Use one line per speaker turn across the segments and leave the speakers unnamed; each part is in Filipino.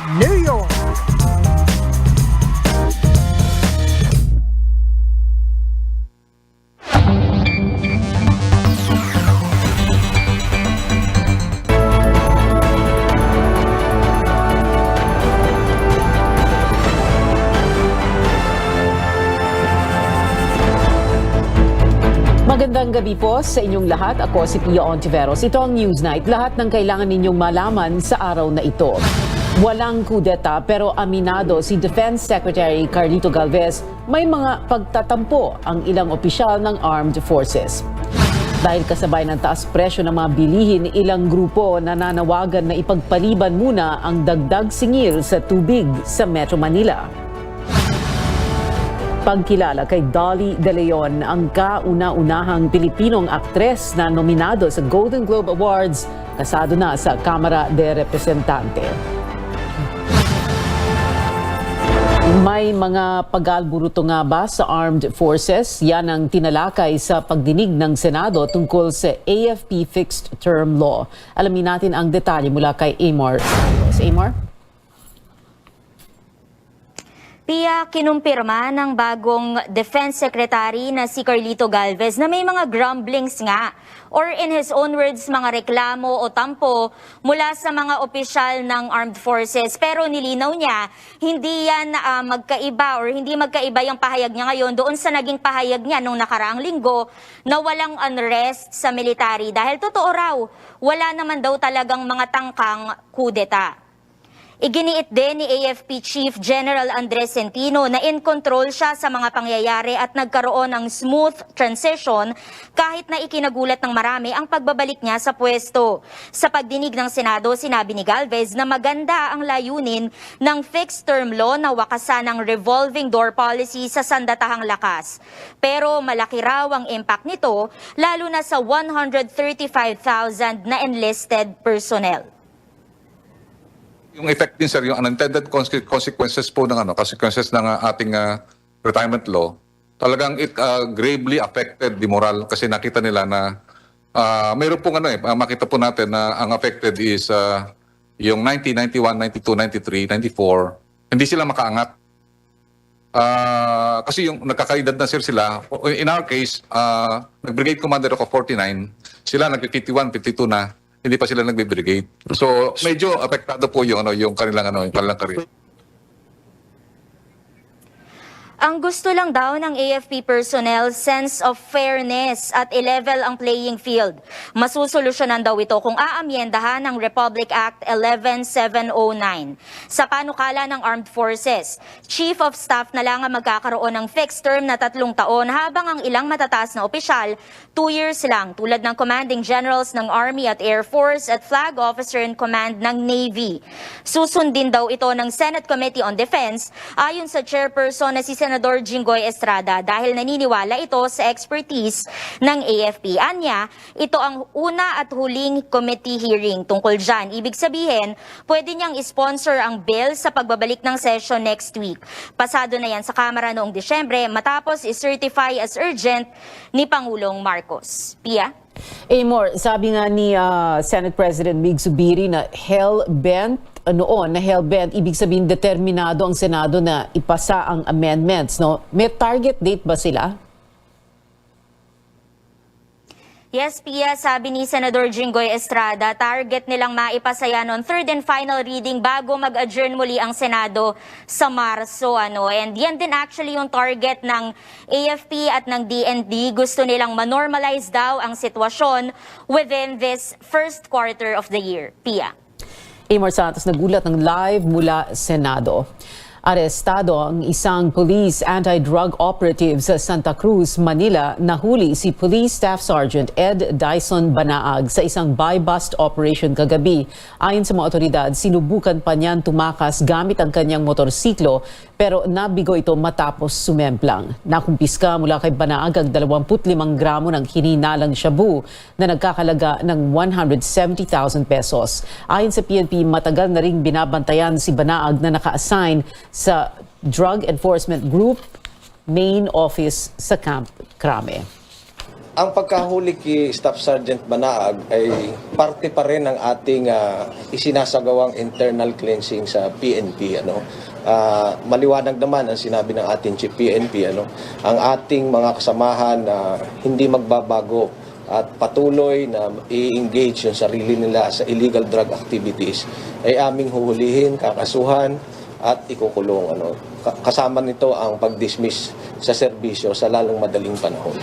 New York.
Magandang gabi po sa inyong lahat. Ako si Pia Ontiveros. Ito ang Newsnight. Lahat ng kailangan ninyong malaman sa araw na ito. Walang kudeta pero aminado si Defense Secretary Carlito Galvez may mga pagtatampo ang ilang opisyal ng Armed Forces. Dahil kasabay ng taas presyo ng mga bilihin, ilang grupo nananawagan na ipagpaliban muna ang dagdag singil sa tubig sa Metro Manila. Pagkilala kay Dolly De Leon, ang kauna-unahang Pilipinong aktres na nominado sa Golden Globe Awards, kasado na sa Kamara de Representante. May mga pag-alburuto nga ba sa armed forces? Yan ang tinalakay sa pagdinig ng Senado tungkol sa AFP Fixed Term Law. Alamin natin ang detalye mula kay Amor. Amor?
Pia, kinumpirma ng bagong Defense Secretary na si Carlito Galvez na may mga grumblings nga or in his own words, mga reklamo o tampo mula sa mga opisyal ng Armed Forces. Pero nilinaw niya, hindi yan magkaiba or hindi magkaiba yung pahayag niya ngayon doon sa naging pahayag niya nung nakaraang linggo na walang unrest sa military. Dahil totoo raw, wala naman daw talagang mga tangkang kudeta. Iginiit din ni AFP Chief General Andres Centino na in control siya sa mga pangyayari at nagkaroon ng smooth transition kahit na ikinagulat ng marami ang pagbabalik niya sa pwesto. Sa pagdinig ng Senado, sinabi ni Galvez na maganda ang layunin ng fixed term law na wakasan ng revolving door policy sa sandatahang lakas. Pero malaki raw ang impact nito lalo na sa 135,000 na enlisted personnel.
Yung effect din sir, yung unintended consequences po ng consequences ng ating retirement law, talagang it gravely affected the moral kasi nakita nila na mayroon pong makita po natin na ang affected is yung 90, 91, 92, 93, 94, hindi sila makaangat. Kasi yung nagkakaedad na sila, in our case, nag-brigade commander ako 49, sila nag-51, 52 na. Hindi pa sila nagbe-brigade. So, medyo apektado po yung kanilang career.
Ang gusto lang daw ng AFP personnel, sense of fairness at i-level ang playing field. Masusolusyonan daw ito kung aamyendahan ng Republic Act 11709. Sa panukala ng Armed Forces, Chief of Staff na lang ang magkakaroon ng fixed term na 3 taon habang ang ilang matataas na opisyal, 2 years lang tulad ng Commanding Generals ng Army at Air Force at Flag Officer in Command ng Navy. Susundin daw ito ng Senate Committee on Defense ayon sa chairperson na si Senador Jinggoy Estrada dahil naniniwala ito sa expertise ng AFP. Anya, ito ang una at huling committee hearing tungkol dyan. Ibig sabihin, pwede niyang sponsor ang bill sa pagbabalik ng session next week. Pasado na yan sa Kamara noong Disyembre matapos i-certify as urgent ni Pangulong Marcos. Pia?
Amor, sabi nga ni Senate President Mig Zubiri na hell-bent, ibig sabihin determinado ang Senado na ipasa ang amendments, no? May target date ba sila?
Yes, Pia, sabi ni Senador Jinggoy Estrada, target nilang maipasa yan on third and final reading bago mag-adjourn muli ang Senado sa Marso. And yan din actually yung target ng AFP at ng DND. Gusto nilang manormalize daw ang sitwasyon within this first quarter of the year. Pia.
Amor Santos nagulat ng live mula Senado. Arestado ang isang police anti-drug operative sa Santa Cruz, Manila. Nahuli si Police Staff Sergeant Ed Dyson Banaag sa isang buy-bust operation kagabi. Ayon sa mga otoridad, sinubukan pa niyan tumakas gamit ang kanyang motorsiklo pero nabigo ito matapos sumemplang. Nakumpiska mula kay Banaag ang 25 gramo ng hininalang shabu na nagkakalaga ng 170,000 pesos. Ayon sa PNP, matagal na ring binabantayan si Banaag na naka-assign sa Drug Enforcement Group main office sa Camp Crame.
Ang pagkahuli kay Staff Sergeant Banaag ay parte pa rin ng ating isinasagawang internal cleansing sa PNP. Maliwanag naman ang sinabi ng ating Chief PNP. Ang ating mga kasamahan na hindi magbabago at patuloy na i-engage yung sarili nila sa illegal drug activities ay aming huhulihin, kakasuhan at ikukulong. Kasama nito ang pag-dismiss sa serbisyo sa lalong madaling panahon.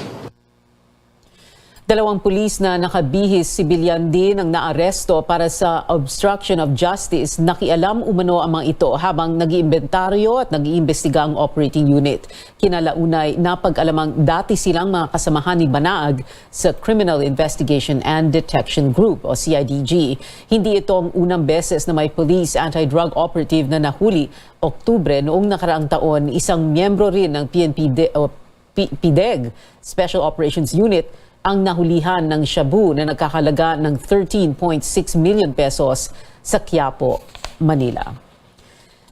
2 pulis na nakabihis sibilyan din ang naaresto para sa obstruction of justice. Nakialam umano ang mga ito habang nag-iimbentaryo at nag-iimbestiga ang operating unit. Kinalaunay napag-alamang dati silang mga kasamahan ni Banaag sa Criminal Investigation and Detection Group o CIDG. Hindi ito ang unang beses na may police anti-drug operative na nahuli. Oktubre noong nakaraang taon, isang miyembro rin ng PDEG Special Operations Unit ang nahulihan ng shabu na nagkakalaga ng 13.6 million pesos sa Quiapo, Manila.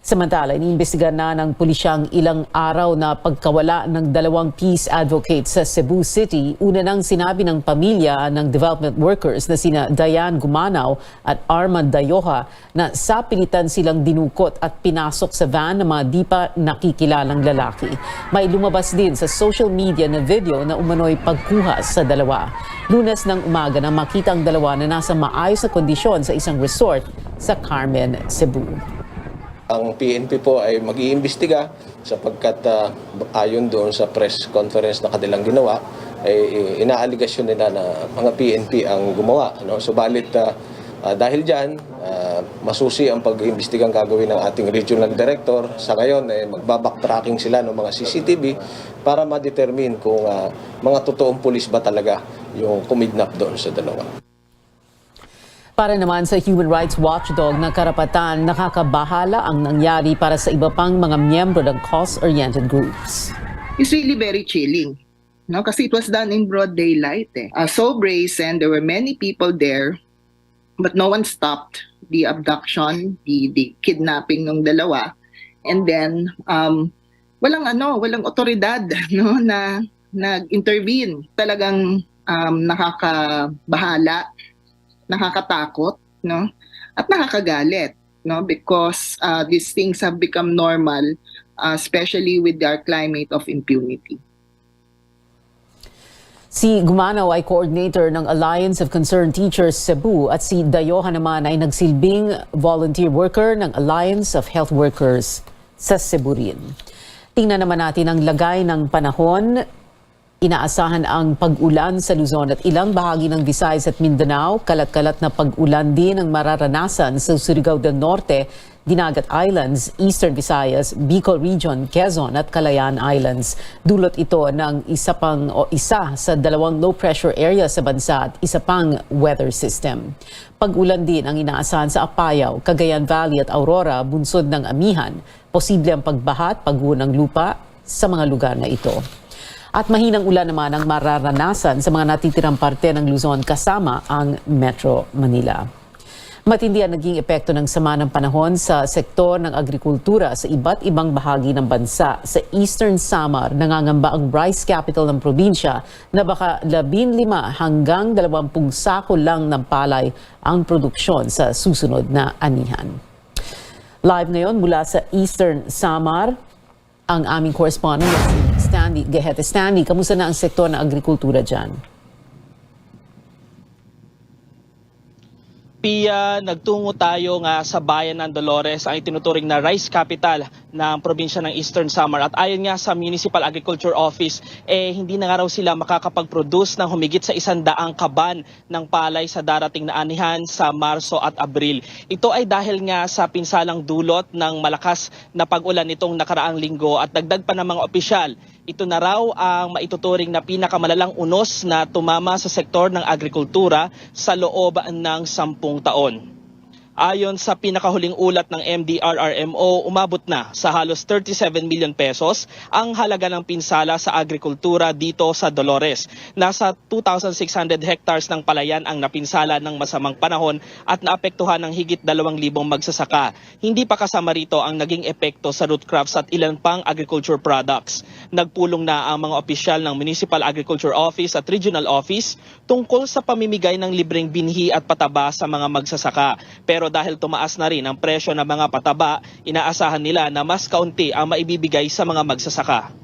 Samantala, iniimbestigahan na ng pulisyang ilang araw na pagkawala ng 2 peace advocates sa Cebu City. Una nang sinabi ng pamilya ng development workers na sina Diane Gumanaw at Armand Dayoha na sapilitan silang dinukot at pinasok sa van ng mga di pa nakikilalang lalaki. May lumabas din sa social media na video na umano'y pagkuha sa dalawa. Lunes ng umaga nang makita ang dalawa na nasa maayos na kondisyon sa isang resort sa Carmen, Cebu.
Ang PNP po ay mag-iimbestiga sapagkat ayon doon sa press conference na kanilang ginawa, ay inaaligasyon nila na mga PNP ang gumawa. Subalit dahil dyan, masusi ang pag-iimbestigang gagawin ng ating regional director. Sa ngayon, magbabacktracking sila ng mga CCTV para ma-determine kung mga totoong pulis ba talaga yung kumidnap doon sa dalawa.
Para naman sa Human Rights Watchdog na karapatan, nakakabahala ang nangyari para sa iba pang mga miyembro ng cause-oriented groups.
It's really very chilling, no? Kasi it was done in broad daylight. So brazen, there were many people there, but no one stopped the abduction, the kidnapping ng dalawa. And then, walang otoridad, no, na nag-intervene. Talagang nakakabahala, nakakatakot, no? At nakakagalit, no? Because these things have become normal, especially with our climate of impunity.
Si Gumanaw ay coordinator ng Alliance of Concerned Teachers Cebu at si Dayoha naman ay nagsilbing volunteer worker ng Alliance of Health Workers sa Cebu rin. Tingnan naman natin ang lagay ng panahon. Inaasahan ang pag-ulan sa Luzon at ilang bahagi ng Visayas at Mindanao. Kalat-kalat na pag-ulan din ang mararanasan sa Surigao del Norte, Dinagat Islands, Eastern Visayas, Bicol Region, Quezon at Calayan Islands. Dulot ito ng isa sa 2 low pressure area sa bansa at isa pang weather system. Pag-ulan din ang inaasahan sa Apayao, Cagayan Valley at Aurora, bunsod ng Amihan. Posible ang pagbaha at pagguho ng lupa sa mga lugar na ito. At mahinang ulan naman ang mararanasan sa mga natitirang parte ng Luzon kasama ang Metro Manila. Matindi ang naging epekto ng sama ng panahon sa sektor ng agrikultura sa iba't ibang bahagi ng bansa. Sa Eastern Samar, nangangamba ang rice capital ng probinsya na baka 15 hanggang 20 sako lang ng palay ang produksyon sa susunod na anihan. Live ngayon mula sa Eastern Samar, ang aming correspondent si Stanley Gehete. Stanley, kamusta na ang sektor ng agrikultura dyan?
Pia, nagtungo tayo nga sa bayan ng Dolores, ang itinuturing na rice capital ng probinsya ng Eastern Samar. At ayon nga sa Municipal Agriculture Office, hindi na nga raw sila makakapag-produce ng humigit sa 100 kaban ng palay sa darating na anihan sa Marso at Abril. Ito ay dahil nga sa pinsalang dulot ng malakas na pag-ulan nitong nakaraang linggo at dagdag pa ng mga opisyal. Ito na raw ang maituturing na pinakamalalang unos na tumama sa sektor ng agrikultura sa loob ng 10 taon. Ayon sa pinakahuling ulat ng MDRRMO, umabot na sa halos 37 million pesos ang halaga ng pinsala sa agrikultura dito sa Dolores. Nasa 2,600 hectares ng palayan ang napinsala ng masamang panahon at naapektuhan ng higit 2,000 magsasaka. Hindi pa kasama rito ang naging epekto sa root crops at ilan pang agriculture products. Nagpulong na ang mga opisyal ng Municipal Agriculture Office at Regional Office tungkol sa pamimigay ng libreng binhi at pataba sa mga magsasaka. Pero dahil tumaas na rin ang presyo ng mga pataba, inaasahan nila na mas kaunti ang maibibigay sa mga magsasaka.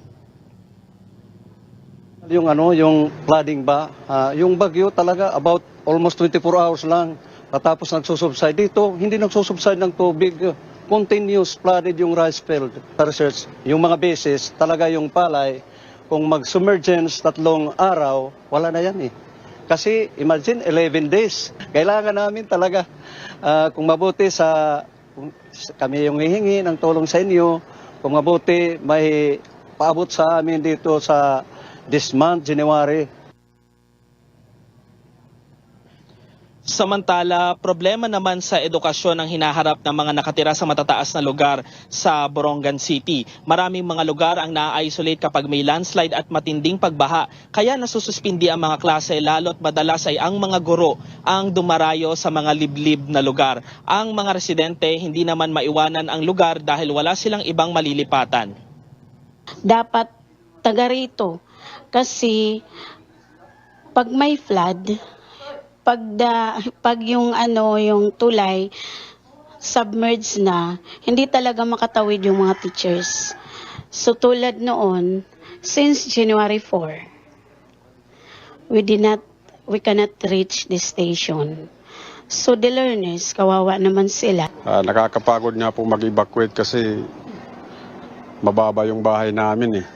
Yung flooding ba, yung bagyo talaga about almost 24 hours lang. Patapos nagsusubside dito, hindi nagsusubside ng tubig. Continuous flooded yung rice field. Research, yung mga bases, talaga yung palay, kung mag-submergence 3 araw, wala na yan eh. Kasi imagine 11 days. Kailangan namin talaga kung mabuti kami yung hihingi ng tulong sa inyo, kung mabuti may paabot sa amin dito sa this month, January.
Samantala, problema naman sa edukasyon ang hinaharap ng mga nakatira sa matataas na lugar sa Borongan City. Maraming mga lugar ang na-isolate kapag may landslide at matinding pagbaha, kaya nasususpindi ang mga klase, lalo't madalas ay ang mga guro ang dumarayo sa mga liblib na lugar. Ang mga residente hindi naman maiwanan ang lugar dahil wala silang ibang malilipatan.
Dapat taga rito kasi pag may flood, pag yung yung tulay submerged na, hindi talaga makatawid yung mga teachers. So tulad noon, since January 4, we cannot reach the station. So the learners, kawawa naman sila.
Nakakapagod nga po mag-evacuate kasi mababa yung bahay namin eh.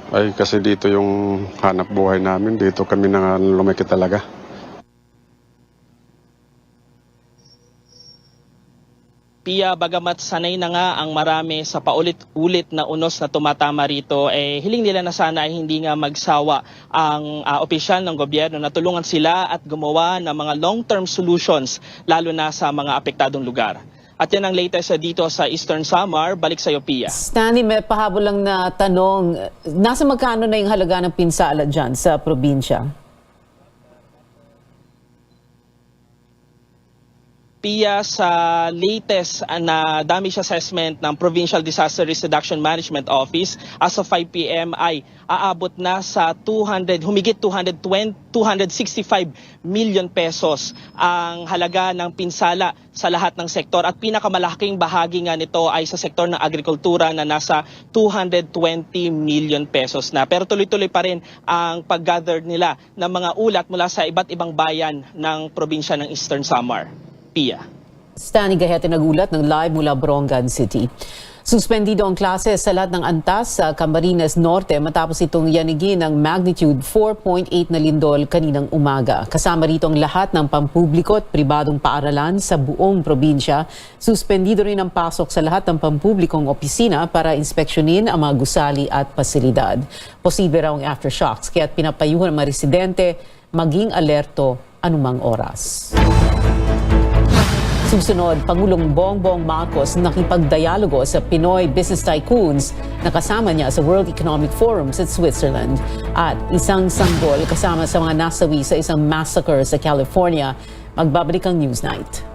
Ay kasi dito yung hanap buhay namin, dito kami na lumaki talaga.
Pia, bagamat sanay na nga ang marami sa paulit-ulit na unos na tumatama rito, hiling nila na sana ay hindi nga magsawa ang opisyal ng gobyerno na tulungan sila at gumawa ng mga long-term solutions, lalo na sa mga apektadong lugar. At yan ang latest dito sa Eastern Samar. Balik sa iyo, Pia.
Stanley, may pahabol lang na tanong. Nasa magkano na yung halaga ng pinsala dyan sa probinsya?
Pia, sa latest na damage assessment ng Provincial Disaster Risk Reduction Management Office, as of 5 p.m. ay aabot na sa humigit 265 million pesos ang halaga ng pinsala sa lahat ng sektor. At pinakamalaking bahagi nga nito ay sa sektor ng agrikultura na nasa 220 million pesos na. Pero tuloy-tuloy pa rin ang pag-gather nila ng mga ulat mula sa iba't ibang bayan ng probinsya ng Eastern Samar. Pia.
Stanley Gahete nagulat ng live mula Borongan City. Suspendido ang klase sa lahat ng antas sa Camarines Norte matapos itong yanigin ng magnitude 4.8 na lindol kaninang umaga. Kasama rito ang lahat ng pampubliko at pribadong paaralan sa buong probinsya. Suspendido rin ang pasok sa lahat ng pampublikong opisina para inspeksyonin ang mga gusali at pasilidad. Posible raw ang aftershocks kaya pinapayuhan ang mga residente maging alerto anumang oras. Susunod, Pangulong Bongbong Marcos nakipagdialogo sa Pinoy business tycoons na kasama niya sa World Economic Forum sa Switzerland. At isang sanggol kasama sa mga nasawi sa isang massacre sa California. Magbabalik ang Newsnight.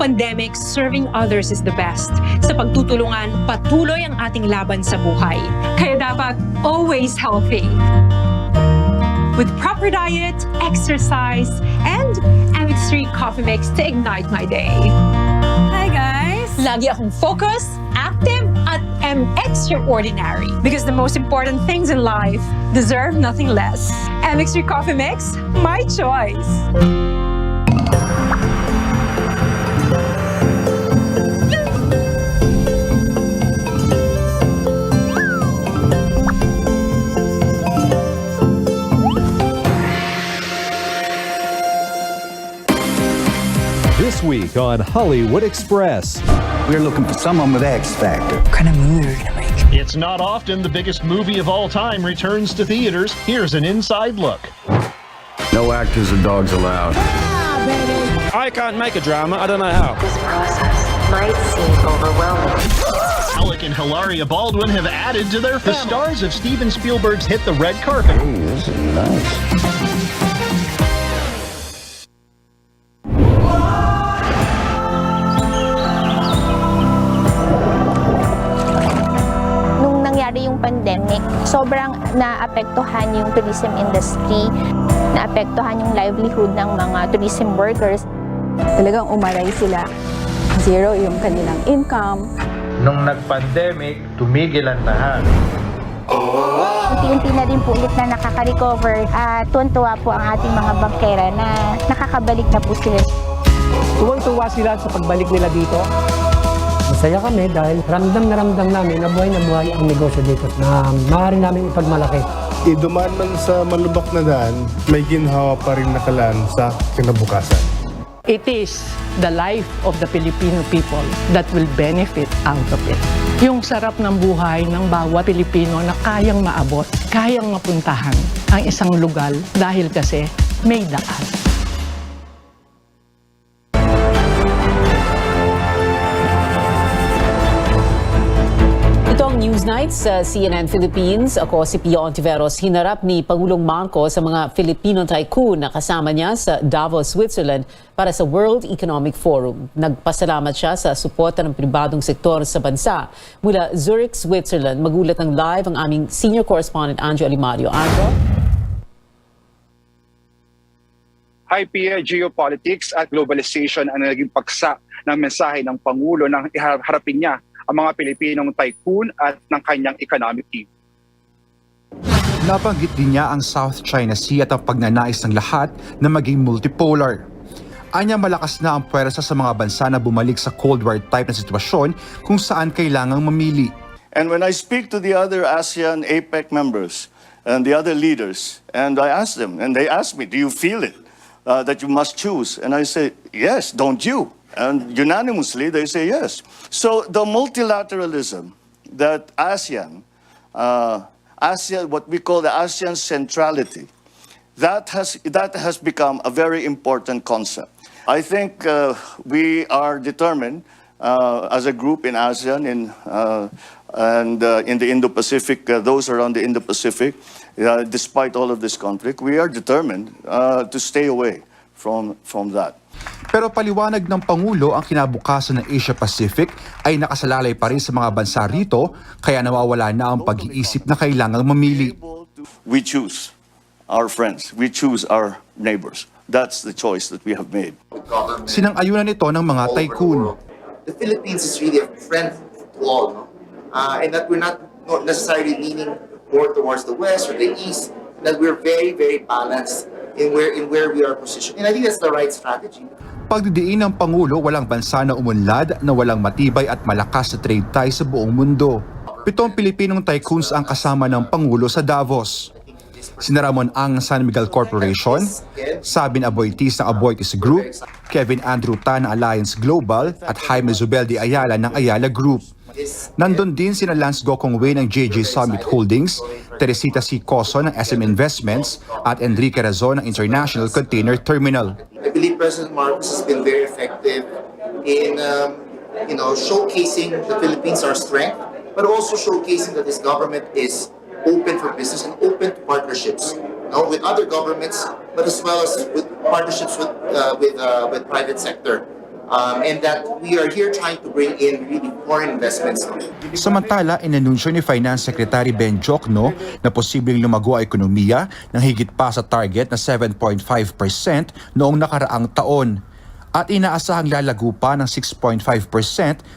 pandemic, serving others is the best. Sa pagtutulungan, patuloy ang ating laban sa buhay. Kaya dapat always healthy. With proper diet, exercise, and MX3 coffee mix to ignite my day. Hi guys! Lagi akong focus, active, at extraordinary. Because the most important things in life deserve nothing less. MX3 coffee mix, my choice.
This week on Hollywood Express.
We're looking for someone with X Factor. What kind of movie are we gonna make?
It's not often the biggest movie of all time returns to theaters. Here's an inside look.
No actors or dogs allowed.
I can't make a drama. I don't know how.
This process might seem overwhelming.
Alec and Hilaria Baldwin have added to their family. The stars of Steven Spielberg's hit the red carpet.
Ooh, this is nice.
Yung pandemic, sobrang naapektuhan yung tourism industry, naapektuhan yung livelihood ng mga tourism workers.
Talagang umaray sila. Zero yung kanilang income.
Nung nag-pandemic, tumigil ang lahat.
Unti-unti na rin po ulit na nakaka-recover at tuwan-tuwa po ang ating mga bangkera na nakakabalik na po sila.
Tuwang-tuwa sila sa pagbalik nila dito. Masaya kami dahil ramdam namin na buhay ang negosyo dito na maaari namin ipagmalaki.
Idumaan man sa malubak na daan, may ginhawa pa rin nakalaan sa kinabukasan.
It is the life of the Filipino people that will benefit out of it. Yung sarap ng buhay ng bawat Pilipino na kayang maabot, kayang mapuntahan ang isang lugar dahil kasi may daan.
Ito ang Newsnight sa CNN Philippines. Ako si Pio Ontiveros. Hinarap ni Pangulong Marcos sa mga Filipino tycoon na kasama niya sa Davos, Switzerland para sa World Economic Forum. Nagpasalamat siya sa suporta ng pribadong sektor sa bansa. Mula Zurich, Switzerland, magulat ng live ang aming senior correspondent Anjo Alimario. Anjo?
Hi, Pia. Geopolitics at globalization ang naging paksa ng mensahe ng Pangulo nang iharapin niya ang mga Pilipinong tycoon at ng kanyang economic team.
Nabanggit din niya ang South China Sea at ang pagnanais ng lahat na maging multipolar. Anya malakas na ang puwersa sa mga bansa na bumalik sa Cold War type na sitwasyon kung saan kailangang mamili.
And when I speak to the other ASEAN APEC members and the other leaders, and I ask them, and they ask me, do you feel it, that you must choose? And I say, yes, don't you? And unanimously, they say yes. So the multilateralism that ASEAN, what we call the ASEAN centrality, that has become a very important concept. I think we are determined as a group in ASEAN and in the Indo-Pacific, those around the Indo-Pacific, despite all of this conflict, we are determined to stay away from that.
Pero paliwanag ng Pangulo ang kinabukasan ng Asia-Pacific ay nakasalalay pa rin sa mga bansa rito kaya nawawala na ang pag-iisip na kailangang mamili.
We choose our friends. We choose our neighbors. That's the choice that we have made.
Sinang-ayunan ito ng mga tycoon.
The Philippines is really a friend to all, no? And that we're not necessarily leaning more towards the West or the East, that we're very, very balanced in where we are positioned. And I think that's the right strategy.
Pagdidiin ng Pangulo, walang bansa na umunlad na walang matibay at malakas na trade tie sa buong mundo. 7 Pilipinong tycoons ang kasama ng Pangulo sa Davos. Sina Ramon Ang ng San Miguel Corporation, Sabin Aboitiz ng Aboitiz Group, Kevin Andrew Tan ng Alliance Global at Jaime Zubeldi Ayala ng Ayala Group. Nandun din sina Lance Gokong Wei ng JJ Summit Holdings, Teresita C. Coso ng SM Investments at Enrique Razon ng International Container Terminal.
I believe President Marcos has been very effective in showcasing the Philippines our strength, but also showcasing that this government is open for business and open to partnerships, with other governments, but as well as with partnerships with private sector. and that we are here trying to bring in really foreign investments.
Samantala, inanunsyo ni Finance Secretary Ben Jokno na posibleng lumago ang ekonomiya ng higit pa sa target na 7.5% noong nakaraang taon at inaasahang lalago pa ng 6.5%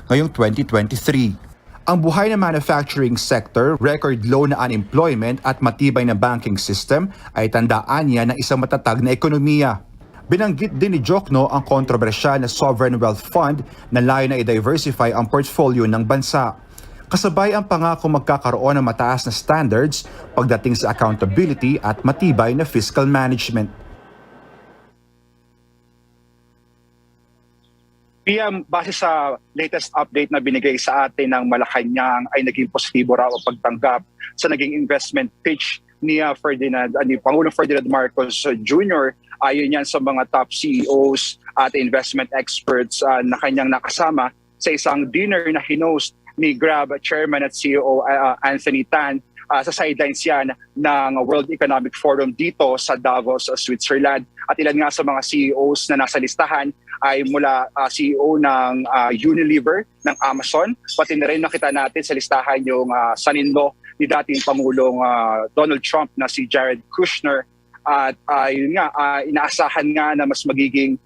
ngayong 2023. Ang buhay na manufacturing sector, record low na unemployment at matibay na banking system ay tandaan niya ng isang matatag na ekonomiya. Binanggit din ni Jokno ang kontrobersyal na Sovereign Wealth Fund na layo na i-diversify ang portfolio ng bansa. Kasabay ang pangako magkakaroon ng mataas na standards pagdating sa accountability at matibay na fiscal management.
PM, base sa latest update na binigay sa atin ng Malacanang ay naging positibo raw ang pagtanggap sa naging investment pitch ni Pangulong Ferdinand Marcos Jr. Ayon yan sa mga top CEOs at investment experts na kanyang nakasama sa isang dinner na hinost ni Grab Chairman at CEO Anthony Tan. Sa sidelines yan ng World Economic Forum dito sa Davos, Switzerland. At ilan nga sa mga CEOs na nasa listahan ay mula CEO ng Unilever, ng Amazon, pati na rin nakita natin sa listahan yung son-in-law ni dating Pangulong Donald Trump na si Jared Kushner. At yun nga, inaasahan nga na mas magiging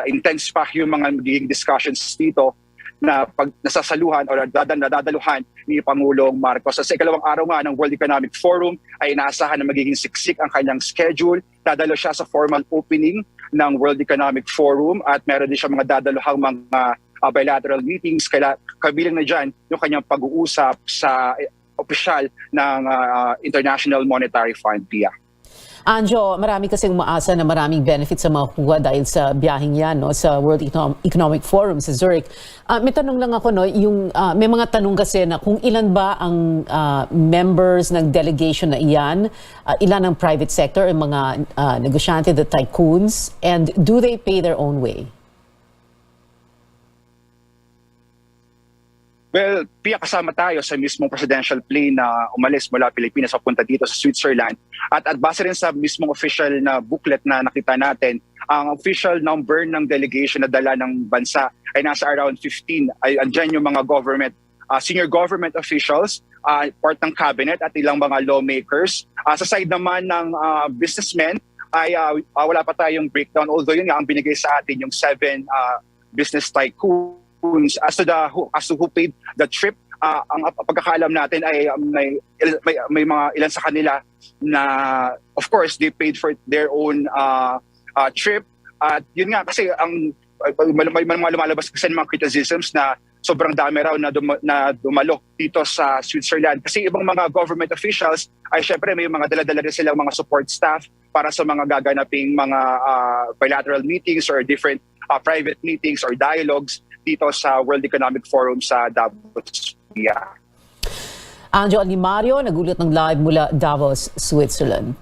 intense pa yung mga magiging discussions dito na pag nasasaluhan o nadadaluhan ni Pangulong Marcos. Sa ikalawang araw nga ng World Economic Forum ay inaasahan na magiging siksik ang kanyang schedule. Dadalo siya sa formal opening ng World Economic Forum at meron din siya mga dadaluhang mga bilateral meetings. Kabilang na dyan yung kanyang pag-uusap sa opisyal ng International Monetary Fund, PIA.
Anjo, marami kasing umaasa na maraming benefits sa mga kuha dahil sa biyaheng yan, no, sa World Economic Forum sa Zurich. May tanong lang ako, no, may mga tanong kasi na kung ilan ba ang members ng delegation na iyan, ilan ang private sector, ang mga negosyante, the tycoons, and do they pay their own way?
Well, Pia, kasama tayo sa mismong presidential plane na umalis mula Pilipinas papunta dito sa Switzerland. At base rin sa mismong official na booklet na nakita natin, ang official number ng delegation na dala ng bansa ay nasa around 15. Andyan yung mga senior government officials, part ng cabinet at ilang mga lawmakers. Sa side naman ng businessmen ay wala pa tayong breakdown. Although yun nga ang binigay sa atin yung 7 business tycoons. As to who paid the trip, ang pagkakaalam natin ay may mga ilan sa kanila na of course they paid for their own trip. At yun nga kasi may mga lumalabas kasi ng mga criticisms na sobrang dami raw na dumalo dito sa Switzerland. Kasi ibang mga government officials ay syempre may mga dala-dala rin silang mga support staff para sa mga gaganaping mga bilateral meetings or different private meetings or dialogues dito sa World Economic Forum sa Davos. Yeah.
Anjo Alimario, nagulat ng live mula Davos, Switzerland.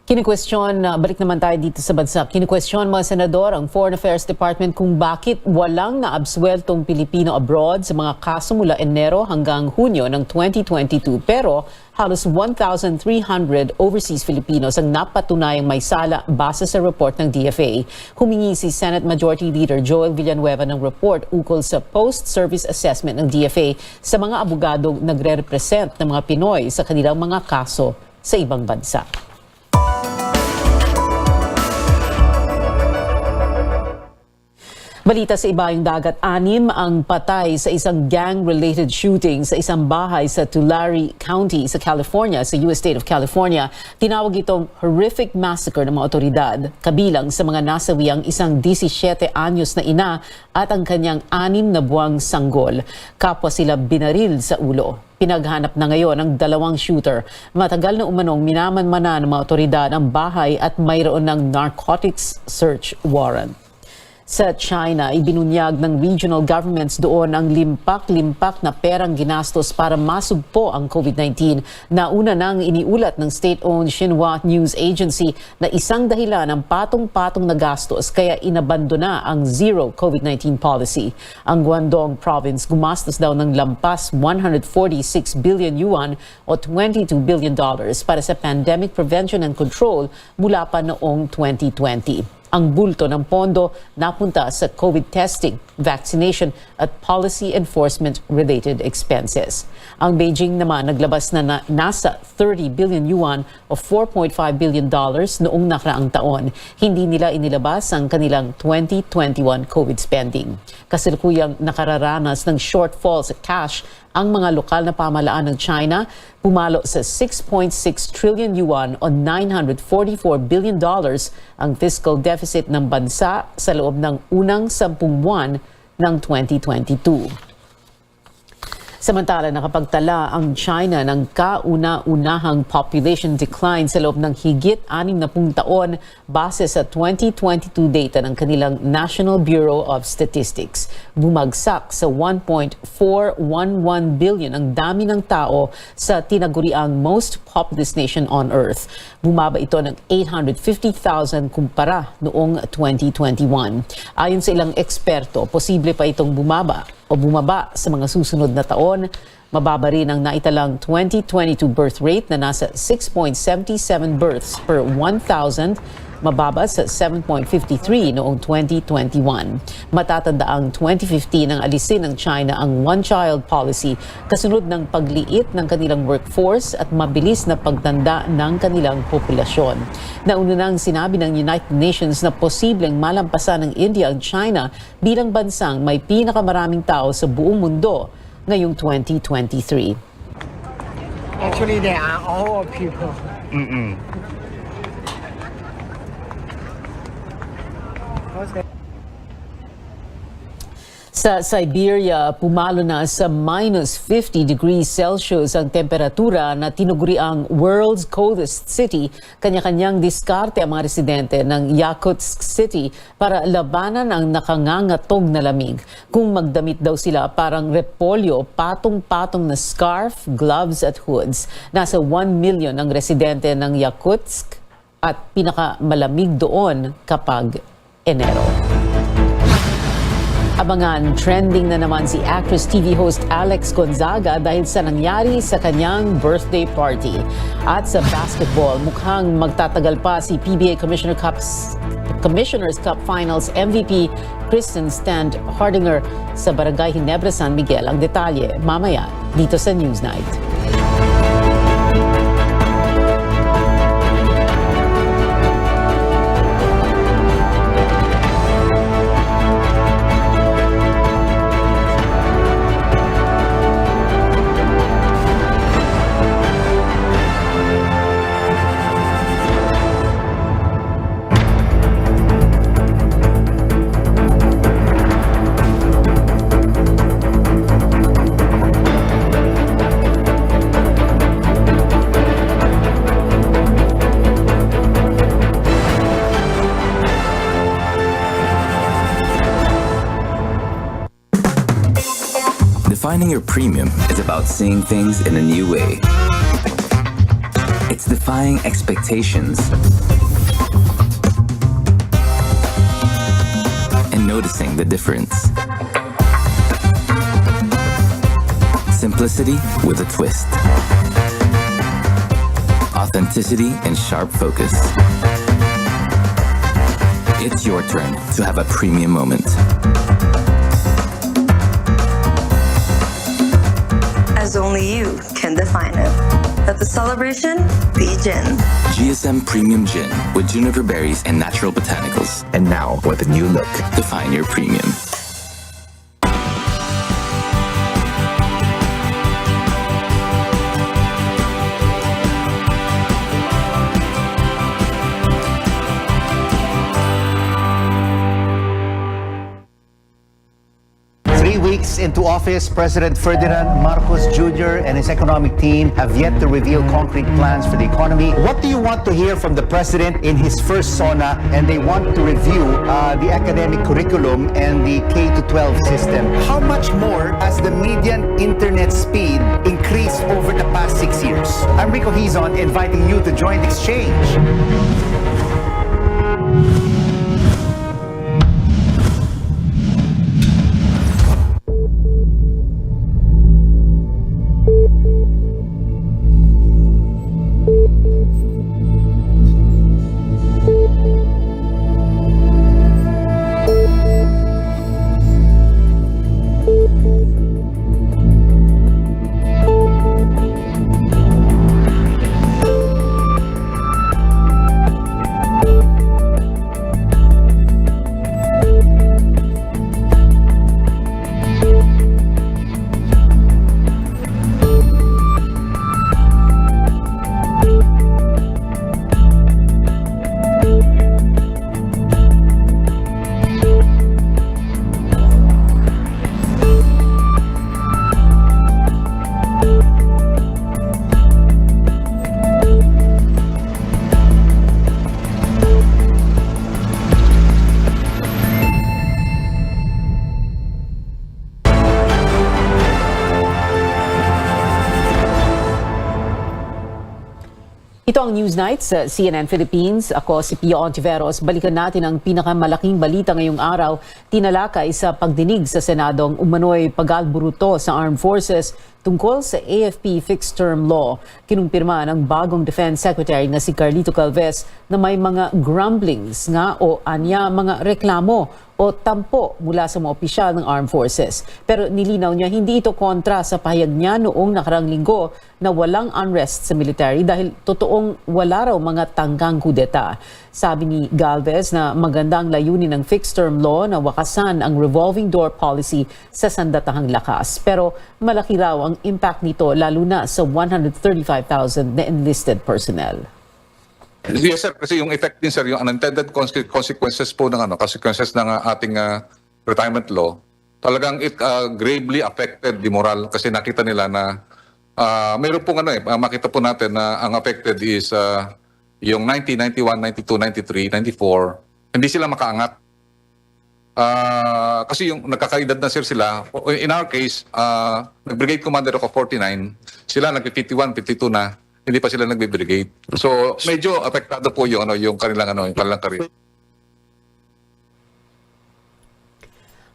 Kini-question, balik naman tayo dito sa bansa. Kini-question mga senador ang Foreign Affairs Department kung bakit walang naabsueltong Pilipino abroad sa mga kaso mula Enero hanggang Hunyo ng 2022. Pero halos 1,300 overseas Filipinos ang napatunayang may sala base sa report ng DFA. Humingi si Senate Majority Leader Joel Villanueva ng report ukol sa post-service assessment ng DFA sa mga abogadong nagre-represent ng mga Pinoy sa kanilang mga kaso sa ibang bansa. Balita sa ibayong dagat, 6 ang patay sa isang gang-related shooting sa isang bahay sa Tulare County sa California, sa US state of California. Tinawag itong horrific massacre ng mga otoridad. Kabilang sa mga nasawi ang isang 17 anyos na ina at ang kanyang 6 na buwang sanggol. Kapwa sila binaril sa ulo. Pinaghanap na ngayon ang 2 shooter. Matagal na umanong minamanmana ng mga otoridad ang bahay at mayroon ng narcotics search warrant. Sa China, ibinunyag ng regional governments doon ang limpak-limpak na perang ginastos para masugpo ang COVID-19. Nauna nang iniulat ng state-owned Xinhua News Agency na isang dahilan ang patong-patong na gastos kaya inabandona ang zero COVID-19 policy. Ang Guangdong province gumastos daw ng lampas 146 billion yuan o $22 billion para sa pandemic prevention and control mula pa noong 2020. Ang bulto ng pondo napunta sa COVID testing, vaccination at policy enforcement related expenses. Ang Beijing naman naglabas na nasa 30 billion yuan o $4.5 billion noong nakaraang taon. Hindi nila inilabas ang kanilang 2021 COVID spending. Kasalukuyang nakararanas ng shortfall sa cash ang mga lokal na pamahalaan ng China, pumalo sa 6.6 trillion yuan o $944 billion ang fiscal deficit ng bansa sa loob ng unang 10 buwan ng 2022. Samantala, nakapagtala ang China ng kauna-unahang population decline sa loob ng higit 60 taon base sa 2022 data ng kanilang National Bureau of Statistics. Bumagsak sa 1.411 billion ang dami ng tao sa tinaguriang most populous nation on Earth. Bumaba ito ng 850,000 kumpara noong 2021. Ayon sa ilang eksperto, posible pa itong bumaba sa mga susunod na taon. Mababa rin ang naitalang 2022 birth rate na nasa 6.77 births per 1,000, mababa sa 7.53 noong 2021. Matatanda ang 2015 nang alisin ng China ang one-child policy kasunod ng pagliit ng kanilang workforce at mabilis na pagtanda ng kanilang populasyon. Nauna nang sinabi ng United Nations na posibleng malampasan ng India ang China bilang bansang may pinakamaraming tao sa buong mundo ngayong 2023.
Actually, they are all people.
Sa Siberia, pumalo na sa minus 50 degrees Celsius ang temperatura na tinuguri ang world's coldest city. Kanya-kanyang diskarte ang mga residente ng Yakutsk City para labanan ang nakangangatog na lamig. Kung magdamit daw sila parang repolyo, patong-patong na scarf, gloves at hoods. Nasa 1 million ang residente ng Yakutsk at pinakamalamig doon kapag Enero. Abangan, trending na naman si actress TV host Alex Gonzaga dahil sa nangyari sa kanyang birthday party. At sa basketball, mukhang magtatagal pa si PBA Commissioner's Cup Finals MVP Kristen Stand Hardinger sa Barangay Ginebra, San Miguel. Ang detalye mamaya dito sa Newsnight.
Defining your premium is about seeing things in a new way. It's defying expectations and noticing the difference. Simplicity with a twist. Authenticity and sharp focus. It's your turn to have a premium moment.
As only you can define it. Let the celebration be gin.
GSM Premium Gin with juniper berries and natural botanicals. And now with a new look. Define your premium.
Into office, President Ferdinand Marcos Jr. and his economic team have yet to reveal concrete plans for the economy. What do you want to hear from the President in his first SONA? And they want to review the academic curriculum and the K-12 system. How much more has the median internet speed increased over the past 6 years? I'm Rico Hizon, inviting you to join the exchange.
Ito ang News Night sa CNN Philippines. Ako si Pio Ontiveros. Balikan natin ang pinakamalaking balita ngayong araw. Tinalakay sa pagdinig sa Senadong umano'y pag-alburuto sa Armed Forces tungkol sa AFP Fixed Term Law. Kinumpirma ng bagong Defense Secretary na si Carlito Calves na may mga grumblings nga o anya mga reklamo o tampo mula sa mga opisyal ng Armed Forces. Pero nilinaw niya hindi ito kontra sa pahayag niya noong nakarang linggo na walang unrest sa military dahil totoong wala raw mga tanggang kudeta. Sabi ni Galvez na maganda ang layunin ng fixed term law na wakasan ang revolving door policy sa sandatahang lakas. Pero malaki raw ang impact nito lalo na sa 135,000 na enlisted personnel.
Yes sir, kasi yung effect din sir, yung unintended consequences po ng consequences ng ating retirement law, talagang it gravely affected the moral kasi nakita nila na mayroon pong makita po natin na ang affected is yung 90, 91, 92, 93, 94, hindi sila makaangat. Kasi yung nagkakaedad na sila, in our case, nag-brigade commander ako 49, sila nag-51, 52 na, hindi pa sila nagbe-brigade. So medyo apektado po yung kanilang career.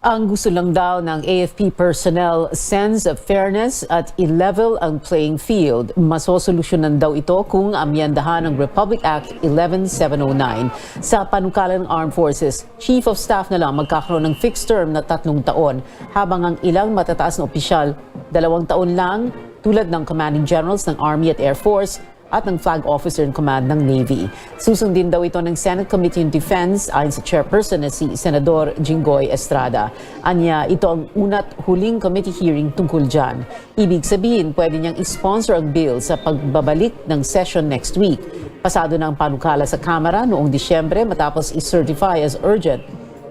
Ang gusto lang daw ng AFP personnel sense of fairness at i-level ang playing field. Masosolusyonan daw ito kung amyendahan ng Republic Act 11709. Sa panukalan ng Armed Forces, Chief of Staff na lang magkakaroon ng fixed term na 3 taon, habang ang ilang matataas na opisyal 2 taon lang, tulad ng Commanding Generals ng Army at Air Force at ng Flag Officer in Command ng Navy. Susundin daw ito ng Senate Committee on Defense ayon sa chairperson na si Senador Jinggoy Estrada. Anya, ito ang una't huling committee hearing tungkol dyan. Ibig sabihin, pwede niyang i-sponsor ang bill sa pagbabalik ng session next week. Pasado na ang panukala sa Kamara noong Disyembre matapos i-certify as urgent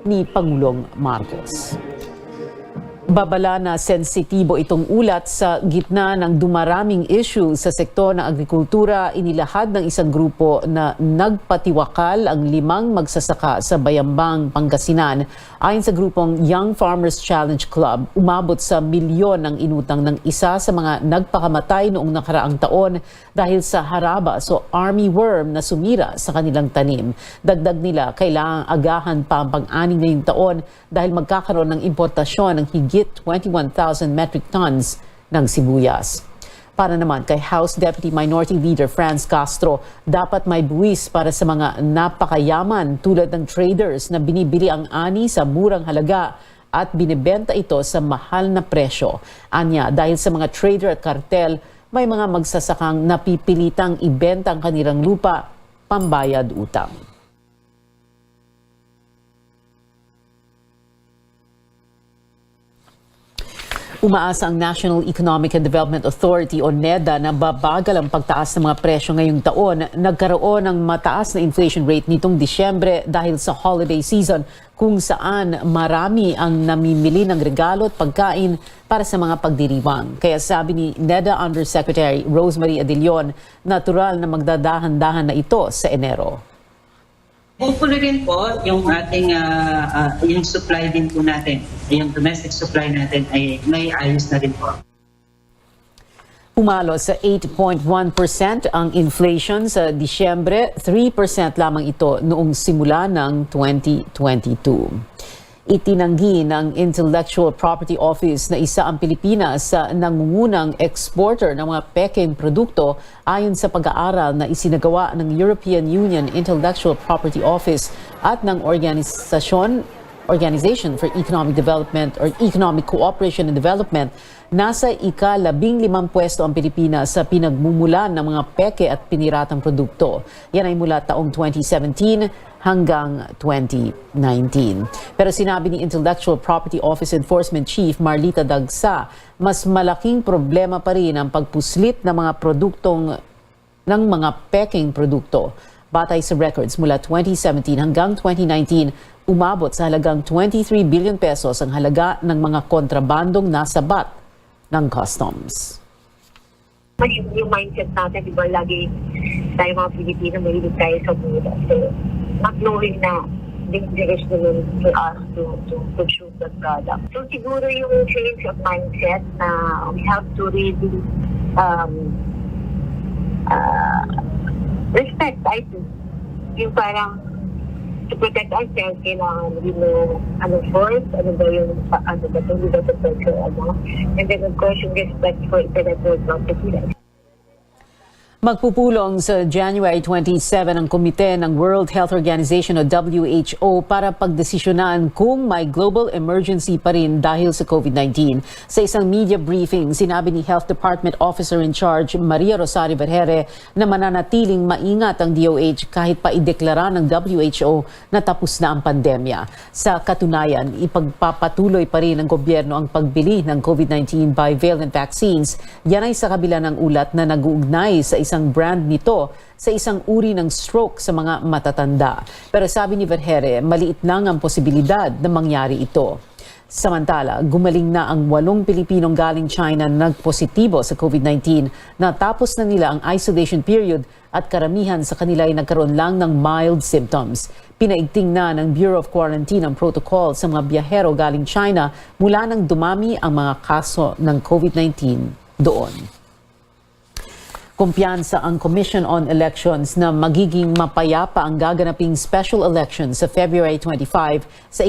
ni Pangulong Marcos. Babala na sensitibo itong ulat sa gitna ng dumaraming issue sa sektor ng agrikultura. Inilahad ng isang grupo na nagpatiwakal ang 5 magsasaka sa Bayambang, Pangasinan. Ayon sa grupong Young Farmers Challenge Club, umabot sa milyon ang inutang ng isa sa mga nagpakamatay noong nakaraang taon dahil sa harabas o army worm na sumira sa kanilang tanim. Dagdag nila, kailangang agahan pa ang pang-anim ngayong taon dahil magkakaroon ng importasyon ng higit 21,000 metric tons ng sibuyas. Para naman kay House Deputy Minority Leader Franz Castro, dapat may buwis para sa mga napakayaman tulad ng traders na binibili ang ani sa murang halaga at binibenta ito sa mahal na presyo. Anya, dahil sa mga trader at kartel, may mga magsasakang napipilitang ibenta ang kanilang lupa pambayad utang. Umaasa ang National Economic and Development Authority o NEDA na babagal ang pagtaas ng mga presyo ngayong taon. Nagkaroon ng mataas na inflation rate nitong Disyembre dahil sa holiday season kung saan marami ang namimili ng regalo at pagkain para sa mga pagdiriwang. Kaya sabi ni NEDA Undersecretary Rosemary Adilion, natural na magdadahan-dahan na ito sa Enero.
Hopefully rin po yung ating yung supply din po natin, yung domestic supply natin ay may ayos na rin po.
Pumalo sa 8.1% ang inflation sa Disyembre, 3% lamang ito noong simula ng 2022. Itinanggi ng Intellectual Property Office na isa ang Pilipinas sa nangungunang exporter ng mga pekeng produkto ayon sa pag-aaral na isinagawa ng European Union Intellectual Property Office at ng Organization for Economic Development or Economic Cooperation and Development. Nasa ika-15 pwesto ang Pilipinas sa pinagmumulan ng mga peke at piniratang produkto. Yan ay mula taong 2017 hanggang 2019. Pero sinabi ni Intellectual Property Office Enforcement Chief Marlita Dagsa, mas malaking problema pa rin ang pagpuslit ng mga mga peking produkto. Batay sa records mula 2017 hanggang 2019, umabot sa halagang 23 billion pesos ang halaga ng mga kontrabandong nasabat ng customs.
Yung mindset natin, di ba, lagi tayo mga Pilipino, mahilig tayo sa mura. So, not knowing na dangerous naman for us to consume that product. So, siguro yung change of mindset na we have to really respect, I think. Yung parang to protect ourselves, kailangan we know ano first, ano ba yung hindi ba sa personal, and then of course yung respect for intellectual property rights.
Magpupulong sa January 27 ang komite ng World Health Organization o WHO para pagdesisyonan kung may global emergency pa rin dahil sa COVID-19. Sa isang media briefing, sinabi ni Health Department Officer in Charge Maria Rosario Vergere na mananatiling maingat ang DOH kahit pa ideklara ng WHO na tapos na ang pandemya. Sa katunayan, ipagpapatuloy pa rin ng gobyerno ang pagbili ng COVID-19 bivalent vaccines. Yan ay sa kabila ng ulat na nag-uugnay sa isang brand nito sa isang uri ng stroke sa mga matatanda. Pero sabi ni Vergere, maliit lang ang posibilidad na mangyari ito. Samantala, gumaling na ang 8 Pilipinong galing China na nagpositibo sa COVID-19. Natapos na nila ang isolation period at karamihan sa kanila ay nagkaroon lang ng mild symptoms. Pinaigting na ng Bureau of Quarantine ang protocol sa mga biyahero galing China mula nang dumami ang mga kaso ng COVID-19 doon. Kumpiyansa ang Commission on Elections na magiging mapayapa ang gaganaping special election sa February 25 sa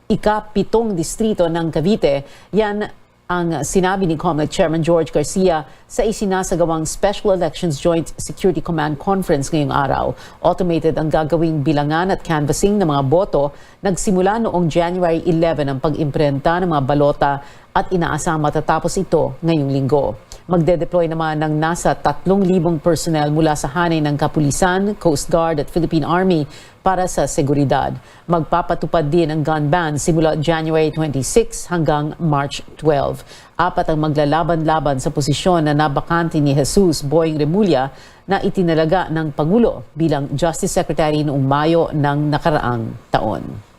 ika-7 distrito ng Cavite. Yan ang sinabi ni COMELEC Chairman George Garcia sa isinasagawang Special Elections Joint Security Command Conference ngayong araw. Automated ang gagawing bilangan at canvassing ng mga boto. Nagsimula noong January 11 ang pag-imprenta ng mga balota at inaasang matatapos ito ngayong linggo. Magde-deploy naman ng nasa 3,000 personnel mula sa hanay ng Kapulisan, Coast Guard at Philippine Army para sa seguridad. Magpapatupad din ang gun ban simula January 26 hanggang March 12. 4 ang maglalaban-laban sa posisyon na nabakante ni Jesus Boying Remulla na itinalaga ng Pangulo bilang Justice Secretary noong Mayo ng nakaraang taon.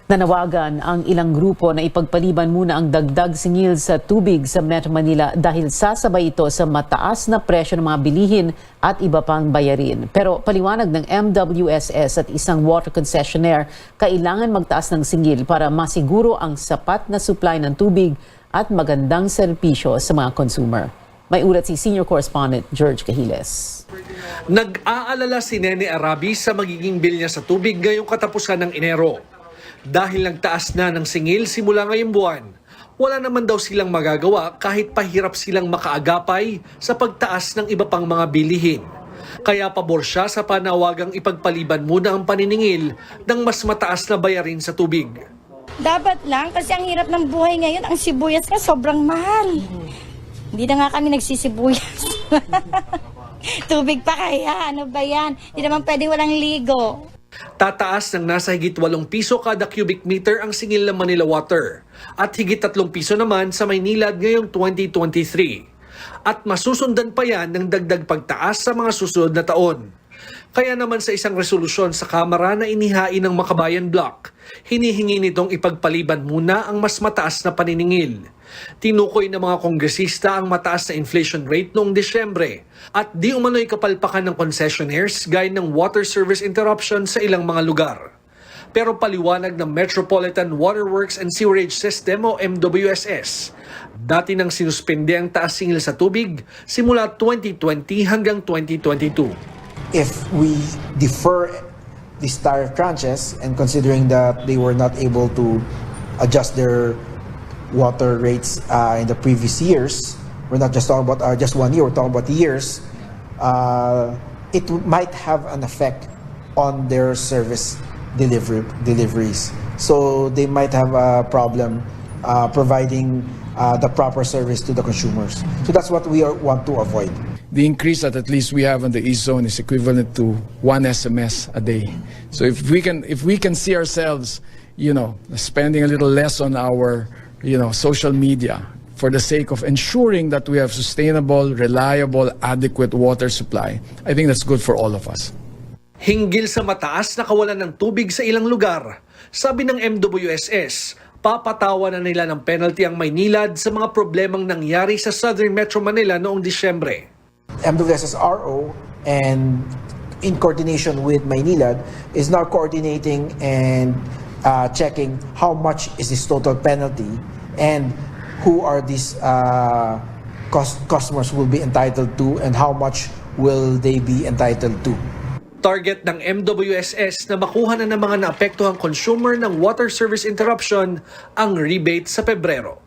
Nanawagan ang ilang grupo na ipagpaliban muna ang dagdag singil sa tubig sa Metro Manila dahil sasabay ito sa mataas na presyo ng mga bilihin at iba pang bayarin. Pero paliwanag ng MWSS at isang water concessionaire, kailangan magtaas ng singil para masiguro ang sapat na supply ng tubig at magandang serbisyo sa mga consumer. May ulat si Senior Correspondent George Cahiles.
Nag-aalala si Nene Arabi sa magiging bill niya sa tubig ngayong katapusan ng Enero. Dahil nagtaas na ng singil simula ngayong buwan, wala naman daw silang magagawa kahit pahirap silang makaagapay sa pagtaas ng iba pang mga bilihin. Kaya pabor siya sa panawagang ipagpaliban muna ang paniningil ng mas mataas na bayarin sa tubig.
Dapat lang kasi ang hirap ng buhay ngayon, ang sibuyas nga sobrang mahal. Hindi na nga kami nagsisibuyas. Tubig pa kaya, ano ba yan? Hindi naman pwedeng walang ligo.
Tataas ng nasa higit 8 piso kada cubic meter ang singil ng Manila Water at higit 3 piso naman sa Maynilad ngayong 2023. At masusundan pa yan ng dagdag pagtaas sa mga susunod na taon. Kaya naman sa isang resolusyon sa Kamara na inihain ng Makabayan Bloc, hinihingi nitong ipagpaliban muna ang mas mataas na paniningil. Tinukoy ng mga kongresista ang mataas na inflation rate noong Desyembre at di umano'y kapalpakan ng concessionaires gaya ng water service interruption sa ilang mga lugar. Pero paliwanag ng Metropolitan Waterworks and Sewerage System o MWSS, dati nang sinuspende ang taas singil sa tubig simula 2020 hanggang 2022.
If we defer these tariff tranches and considering that they were not able to adjust their water rates in the previous years, we're not just talking about just 1 year, we're talking about years, it might have an effect on their service deliveries. So they might have a problem providing the proper service to the consumers. So that's what we want to avoid.
The increase that at least we have on the East Zone is equivalent to 1 SMS a day. So if we can see ourselves, spending a little less on our, social media for the sake of ensuring that we have sustainable, reliable, adequate water supply, I think that's good for all of us.
Hinggil sa mataas na kawalan ng tubig sa ilang lugar, sabi ng MWSS, papatawa na nila ng penalty ang Maynilad sa mga problemang nangyari sa Southern Metro Manila noong Disyembre.
MWSS RO and in coordination with Maynilad is now coordinating and checking how much is this total penalty and who are these customers will be entitled to and how much will they be entitled to.
Target ng MWSS na makuha na ng mga naapektuhang consumer ng water service interruption ang rebate sa Pebrero.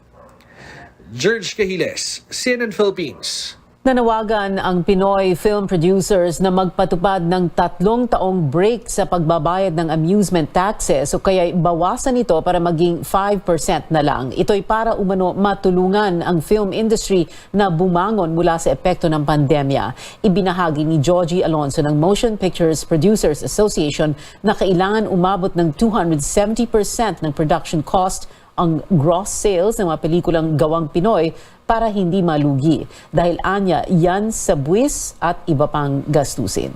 George Cahiles, CNN Philippines.
Nanawagan ang Pinoy film producers na magpatupad ng 3 taong break sa pagbabayad ng amusement taxes o kaya bawasan ito para maging 5% na lang. Ito'y para umano matulungan ang film industry na bumangon mula sa epekto ng pandemya. Ibinahagi ni Georgie Alonso ng Motion Pictures Producers Association na kailangan umabot ng 270% ng production cost ang gross sales ng mga pelikulang gawang Pinoy para hindi malugi. Dahil anya, yan sa buwis at iba pang gastusin.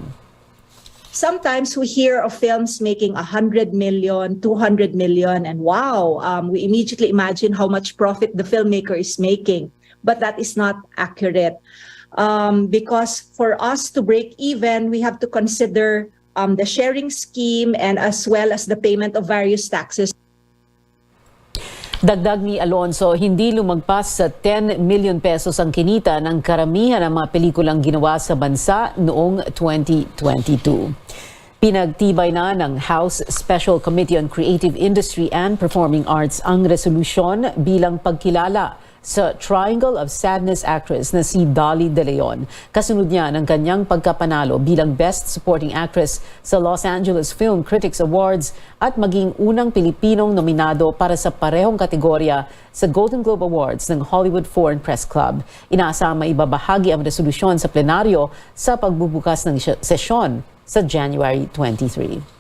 Sometimes we hear of films making 100 million, 200 million, and wow, we immediately imagine how much profit the filmmaker is making. But that is not accurate. Because for us to break even, we have to consider the sharing scheme and as well as the payment of various taxes.
Dagdag ni Alonso, hindi lumagpas sa 10 million pesos ang kinita ng karamihan ng mga pelikulang ginawa sa bansa noong 2022. Pinagtibay na ng House Special Committee on Creative Industry and Performing Arts ang resolusyon bilang pagkilala sa Triangle of Sadness actress na si Dolly De Leon. Kasunod niya ng kanyang pagkapanalo bilang Best Supporting Actress sa Los Angeles Film Critics Awards at maging unang Pilipinong nominado para sa parehong kategorya sa Golden Globe Awards ng Hollywood Foreign Press Club. Inaasama ibabahagi ang resolusyon sa plenaryo sa pagbubukas ng sesyon sa January 23.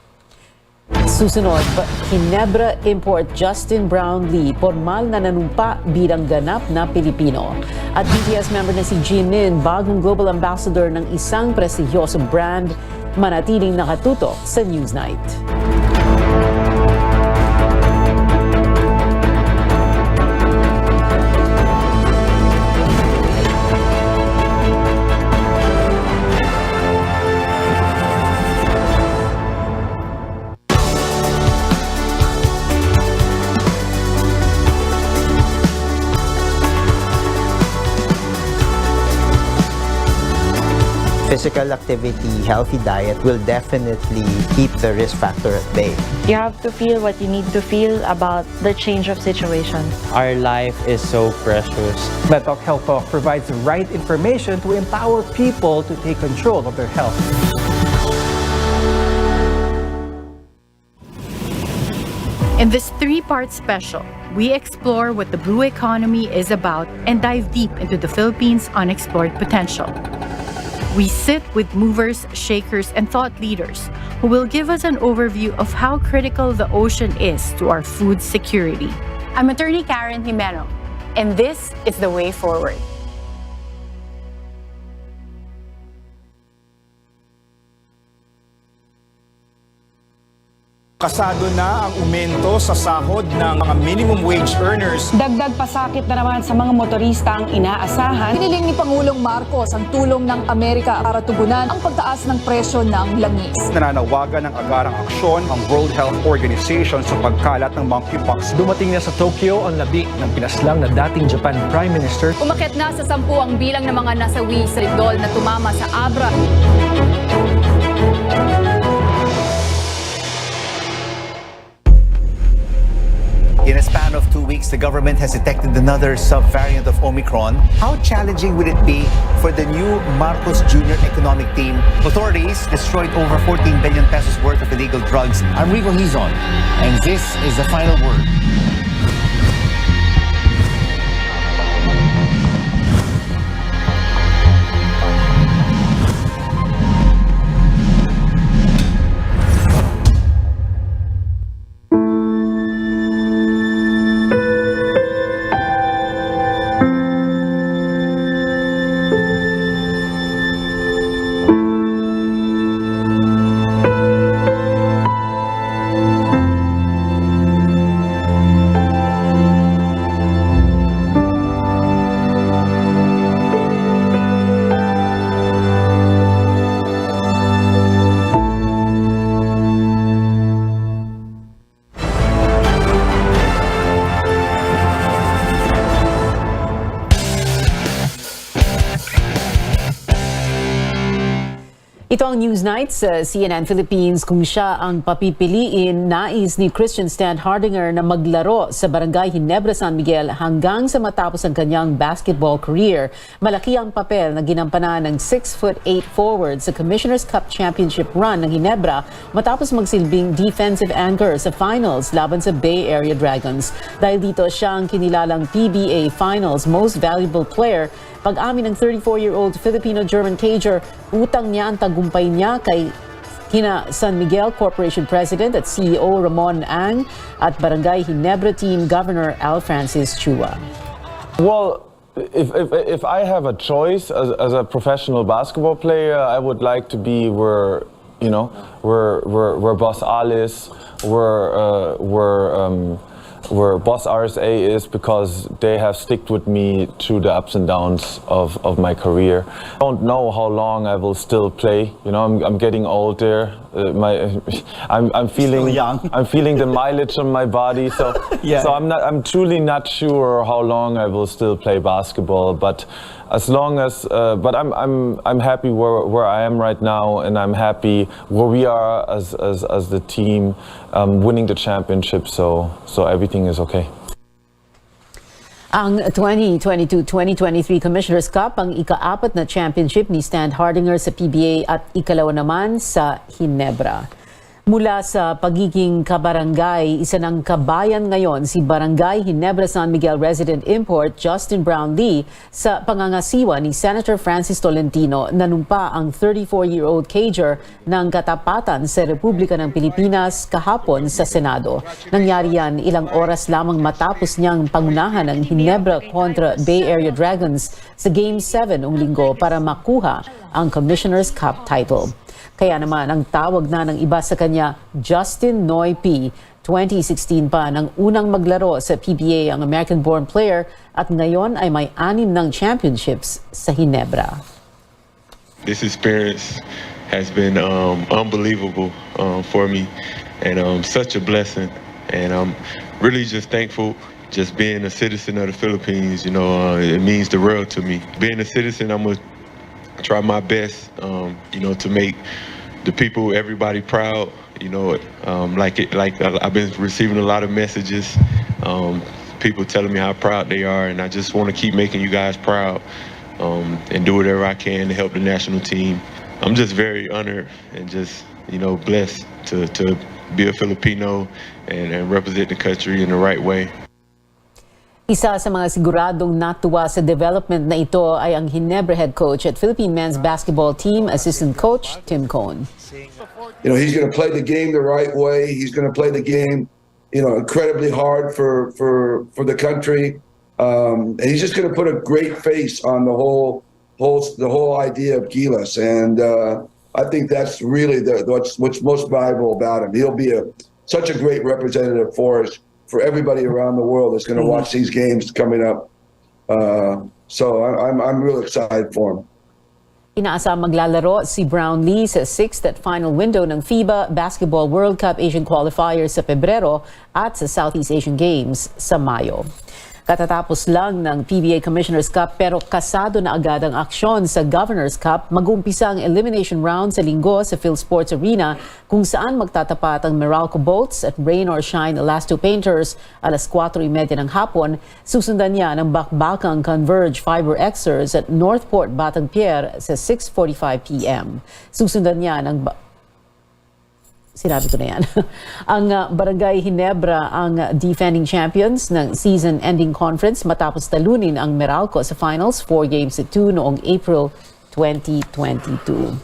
Susunod, Ginebra import Justin Brownlee formal na nanumpa bilang ganap na Pilipino. At BTS member na si Jimin, bagong global ambassador ng isang prestigyosong brand, manatiling nakatutok sa Newsnight.
Physical activity, healthy diet will definitely keep the risk factor at bay.
You have to feel what you need to feel about the change of situation.
Our life is so precious.
MedTalk Health Talk provides the right information to empower people to take control of their health.
In this 3-part special, we explore what the blue economy is about and dive deep into the Philippines' unexplored potential. We sit with movers, shakers, and thought leaders who will give us an overview of how critical the ocean is to our food security.
I'm attorney Karen Jimeno, and this is the way forward.
Kasado na ang umento sa sahod ng mga minimum wage earners.
Dagdag pasakit na naman sa mga motorista ang inaasahan.
Hiniling ni Pangulong Marcos ang tulong ng Amerika para tugunan ang pagtaas ng presyo ng langis.
Nananawagan ng agarang aksyon ang World Health Organization sa pagkalat ng monkeypox.
Dumating na sa Tokyo ang labi ng pinaslang na dating Japan Prime Minister.
Umakyat na sa 10 ang bilang ng mga nasawi sa lindol na tumama sa Abra.
In a span of 2 weeks, the government has detected another subvariant of Omicron. How challenging would it be for the new Marcos Jr. economic team? Authorities destroyed over 14 billion pesos worth of illegal drugs. I'm Rico Hizon, and this is the final word.
ang Newsnight sa CNN Philippines kung siya ang papipiliin. Nais ni Christian Stan Hardinger na maglaro sa Barangay Ginebra, San Miguel hanggang sa matapos ang kanyang basketball career. Malaki ang papel na ginampanan ng 6'8" forward sa Commissioner's Cup Championship run ng Ginebra matapos magsilbing defensive anchor sa finals laban sa Bay Area Dragons. Dahil dito siya ang kinilalang PBA Finals Most Valuable Player. Pag-amin ng 34-year-old Filipino-German cager, utang niya ang tagumpay niya kay kina San Miguel Corporation President at CEO Ramon Ang at Barangay Ginebra Team Governor Al Francis Chua.
Well, if I have a choice as a professional basketball player, I would like to be where Boss Al is, where Boss RSA is, because they have stuck with me through the ups and downs of my career. I don't know how long I will still play. You know, I'm getting older. I'm feeling
still young.
I'm feeling the mileage on my body. So
Yeah.
so I'm truly not sure how long I will still play basketball. But as long as but I'm happy where I am right now, and I'm happy where we are as the team, winning the championship. So everything is okay.
Ang 2022-2023 Commissioner's Cup ang ika-4 na championship ni Stan Hardinger sa PBA at ikalawa naman sa Ginebra. Mula sa pagiging kabarangay, isa ng kabayan ngayon si Barangay Ginebra San Miguel resident import Justin Brownlee sa pangangasiwa ni Senator Francis Tolentino. Nanumpa ang 34-year-old cager ng katapatan sa Republika ng Pilipinas kahapon sa Senado. Nangyari yan ilang oras lamang matapos niyang pangunahan ng Ginebra kontra Bay Area Dragons sa Game 7 noong linggo para makuha ang Commissioner's Cup title. Kaya naman ang tawag na ng iba sa kanya, Justin Noy P. 2016 pa nang unang maglaro sa PBA ang American-born player at ngayon ay may 6 ng championships sa Ginebra.
This experience has been unbelievable for me, and such a blessing, and I'm really just thankful. Just being a citizen of the Philippines, you know, it means the world to me. Being a citizen, I'm gonna try my best, to make the people, everybody proud. You know, like I've been receiving a lot of messages, people telling me how proud they are, and I just want to keep making you guys proud, and do whatever I can to help the national team. I'm just very honored and just, blessed to be a Filipino and represent the country in the right way.
Isa sa mga siguradong natuwa sa development na ito ay ang Ginebra head coach at Philippine men's basketball team assistant coach Tim Cone.
He's going to play the game the right way. He's going to play the game, incredibly hard for the country, and he's just going to put a great face on the whole idea of Gilas. And I think that's really what's most valuable about him. He'll be such a great representative for us. For everybody around the world that's going to watch these games coming up. So I'm real excited for him.
Inaasam maglalaro si Brownlee sa 6th at final window ng FIBA Basketball World Cup Asian Qualifiers sa Pebrero at sa Southeast Asian Games sa Mayo. Katatapos lang ng PBA Commissioner's Cup pero kasado na agad ang aksyon sa Governor's Cup. Mag-umpisa ang elimination round sa linggo sa PhilSports Arena kung saan magtatapat ang Meralco Bolts at Rain or Shine Elasto Painters alas 4:30 ng hapon. Susundan niya ng bakbakang Converge Fiber Xers at Northport Batang Pier sa 6:45 p.m. Susundan niya ng Sinabi ko na yan. Ang Barangay Ginebra ang defending champions ng season-ending conference matapos talunin ang Meralco sa finals 4-2 noong April 2022.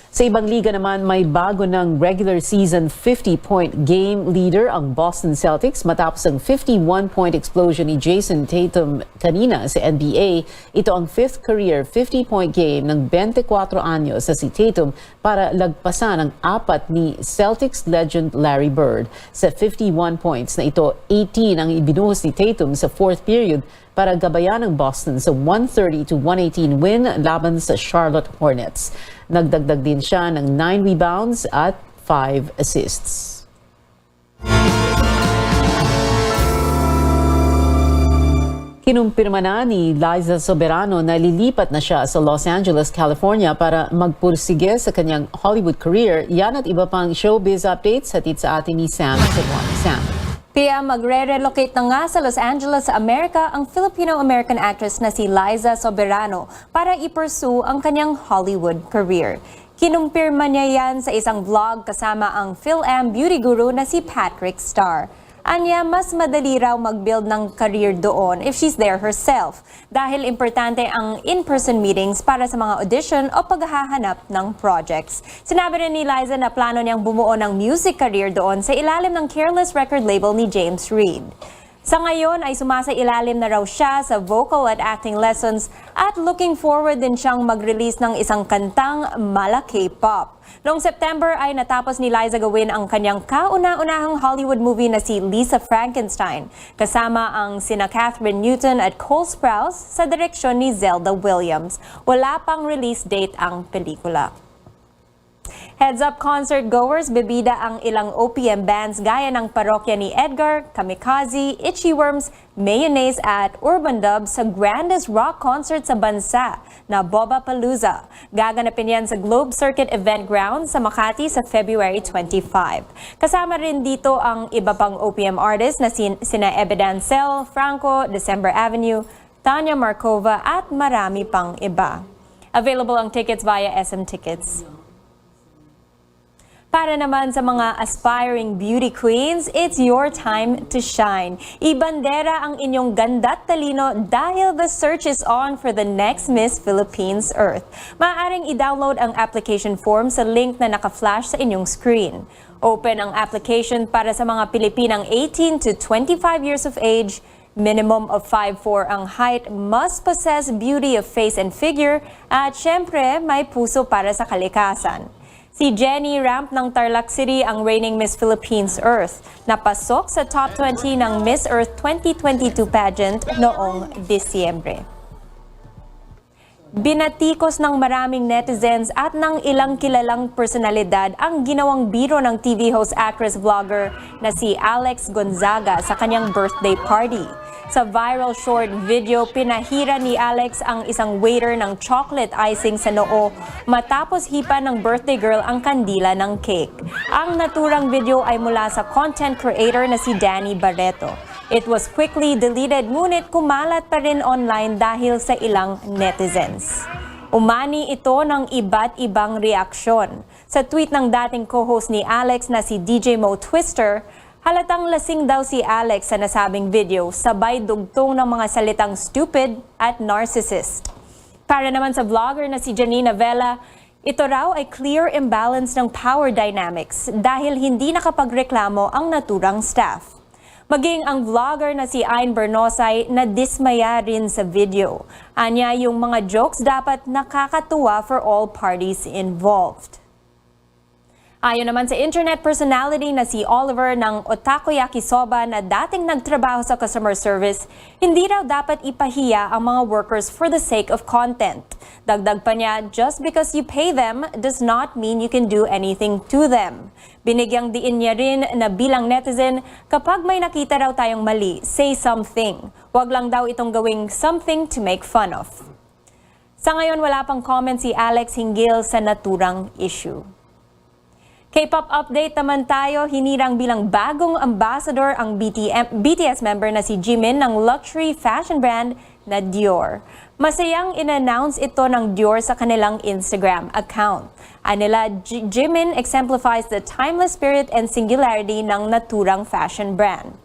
Sa ibang liga naman, may bago ng regular season 50-point game leader ang Boston Celtics matapos ang 51-point explosion ni Jason Tatum kanina sa NBA. Ito ang 5th career 50-point game ng 24 anyos sa si Tatum para lagpasan ang 4 ni Celtics legend Larry Bird. Sa 51 points na ito, 18 ang ibinuhos ni Tatum sa 4th period para gabayan ng Boston sa 130-118 win laban sa Charlotte Hornets. Nagdagdag din siya ng 9 rebounds at 5 assists. Kinumpirma na ni Liza Soberano na lilipat na siya sa Los Angeles, California para magpursige sa kanyang Hollywood career. Yan at iba pang showbiz updates hatid sa atin ni Sam Sidwani. Sam.
Kaya magre-relocate na nga sa Los Angeles, Amerika ang Filipino-American actress na si Liza Soberano para i-pursue ang kanyang Hollywood career. Kinumpirma niya yan sa isang vlog kasama ang Phil-Am beauty guru na si Patrick Starr. Anya, mas madali raw mag-build ng career doon if she's there herself dahil importante ang in-person meetings para sa mga audition o paghahanap ng projects. Sinabi rin ni Liza na plano niyang bumuo ng music career doon sa ilalim ng Careless record label ni James Reid. Sa ngayon ay sumasailalim na raw siya sa vocal at acting lessons at looking forward din siyang mag-release ng isang kantang mala K-pop. Noong September ay natapos ni Liza gawin ang kanyang kauna-unahang Hollywood movie na si Lisa Frankenstein kasama ang sina Catherine Newton at Cole Sprouse sa direksyon ni Zelda Williams. Wala pang release date ang pelikula. Heads up concert goers, bibida ang ilang OPM bands gaya ng Parokya ni Edgar, Kamikaze, Itchy Worms, Mayonnaise at Urban Dub sa grandest rock concert sa bansa na Bobapalooza. Gaganapin yan sa Globe Circuit Event Ground sa Makati sa February 25. Kasama rin dito ang iba pang OPM artists na sina Evidancel, Franco, December Avenue, Tanya Markova at marami pang iba. Available ang tickets via SM Tickets. Para naman sa mga aspiring beauty queens, it's your time to shine. Ibandera ang inyong ganda't talino dahil the search is on for the next Miss Philippines Earth. Maaaring i-download ang application form sa link na naka-flash sa inyong screen. Open ang application para sa mga Pilipinang 18 to 25 years of age, minimum of 5'4" ang height, must possess beauty of face and figure, at syempre may puso para sa kalikasan. Si Jenny Ramp ng Tarlac City ang reigning Miss Philippines Earth. Napasok sa top 20 ng Miss Earth 2022 pageant noong Disyembre. Binatikos ng maraming netizens at ng ilang kilalang personalidad ang ginawang biro ng TV host, actress, vlogger na si Alex Gonzaga sa kanyang birthday party. Sa viral short video, pinahira ni Alex ang isang waiter ng chocolate icing sa noo matapos hipa ng birthday girl ang kandila ng cake. Ang naturang video ay mula sa content creator na si Danny Barreto. It was quickly deleted ngunit kumalat pa rin online dahil sa ilang netizens. Umani ito ng iba't ibang reaksyon. Sa tweet ng dating co-host ni Alex na si DJ Mo Twister, halatang lasing daw si Alex sa nasabing video, sabay dugtong ng mga salitang stupid at narcissist. Para naman sa vlogger na si Janina Vela, ito raw ay clear imbalance ng power dynamics dahil hindi nakapagreklamo ang naturang staff. Maging ang vlogger na si Ayn Bernosay na dismaya rin sa video. Anya, yung mga jokes dapat nakakatuwa for all parties involved. Ayon naman sa internet personality na si Oliver ng Otaku Yakisoba na dating nagtrabaho sa customer service, hindi raw dapat ipahiya ang mga workers for the sake of content. Dagdag pa niya, just because you pay them does not mean you can do anything to them. Binigyang diin niya rin na bilang netizen, kapag may nakita raw tayong mali, say something. Huwag lang daw itong gawing something to make fun of. Sa ngayon, wala pang comment si Alex hinggil sa naturang issue. K-pop update naman tayo, hinirang bilang bagong ambassador ang BTS member na si Jimin ng luxury fashion brand na Dior. Masayang in-announce ito ng Dior sa kanilang Instagram account. Anila, Jimin exemplifies the timeless spirit and singularity ng naturang fashion brand.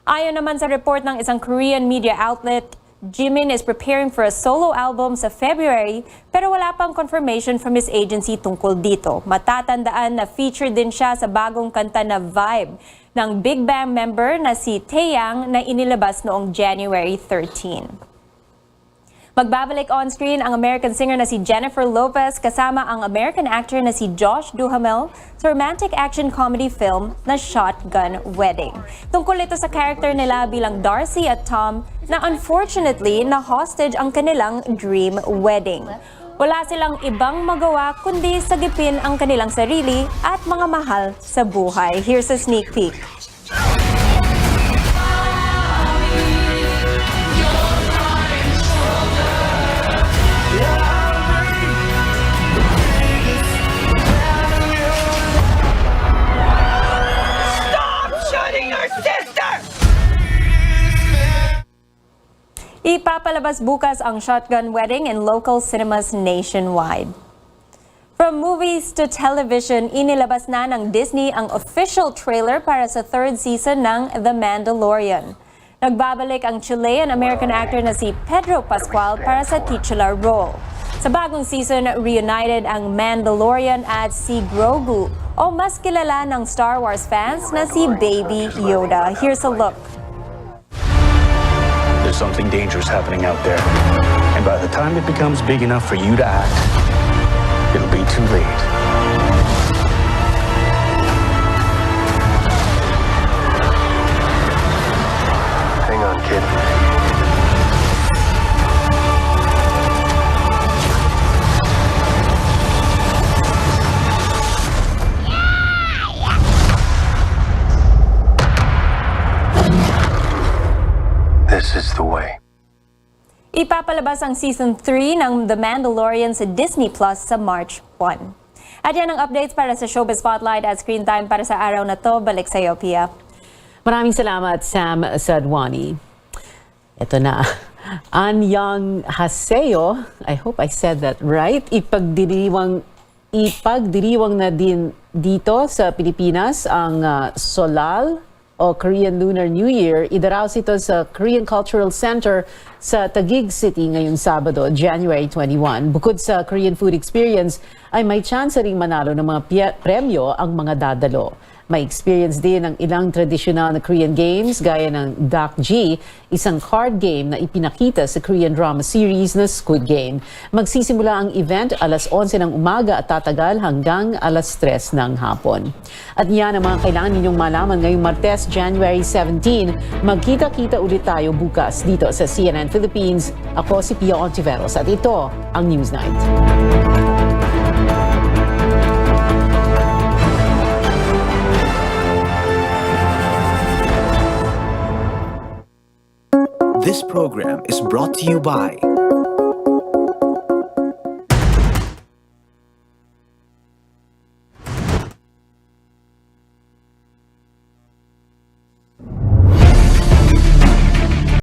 Ayon naman sa report ng isang Korean media outlet, Jimin is preparing for a solo album sa February pero wala pang confirmation from his agency tungkol dito. Matatandaan na featured din siya sa bagong kanta na Vibe ng Big Bang member na si Taeyang na inilabas noong January 13. Magbabalik on-screen ang American singer na si Jennifer Lopez kasama ang American actor na si Josh Duhamel sa romantic action comedy film na Shotgun Wedding. Tungkol ito sa character nila bilang Darcy at Tom na unfortunately na-hostage ang kanilang dream wedding. Wala silang ibang magawa kundi sagipin ang kanilang sarili at mga mahal sa buhay. Here's a sneak peek.
sister!
Ipapalabas bukas ang Shotgun Wedding in local cinemas nationwide. From movies to television, inilabas na ng Disney ang official trailer para sa third season ng The Mandalorian. Nagbabalik ang Chilean-American actor na si Pedro Pascual para sa titular role. Sa bagong season, reunited ang Mandalorian at si Grogu, o mas kilala ng Star Wars fans na si Baby Yoda. Here's a look.
There's something dangerous happening out there. And by the time it becomes big enough for you to act, it'll be too late. Hang on, kid. This is the way.
Ipapalabas ang Season 3 ng The Mandalorian sa Disney Plus sa March 1. At yan ang updates para sa Showbiz Spotlight at Screen Time para sa araw na to. Balik sa iyo, Pia.
Maraming salamat, Sam Sadwani. Ito na. Anyang Haseo, I hope I said that right, ipagdiriwang na din dito sa Pilipinas ang Solal o Korean Lunar New Year. Idaraos ito sa Korean Cultural Center sa Taguig City ngayong Sabado, January 21. Bukod sa Korean food experience, ay may chance ring manalo ng mga premyo ang mga dadalo. May experience din ng ilang tradisyonal na Korean games gaya ng Dakji, isang card game na ipinakita sa Korean drama series na Squid Game. Magsisimula ang event alas 11 ng umaga at tatagal hanggang alas 3 ng hapon. At yan ang mga kailangan ninyong malaman ngayong Martes, January 17. Magkita-kita ulit tayo bukas dito sa CNN Philippines. Ako si Pia Ontiveros at ito ang News Night.
This program is brought to you by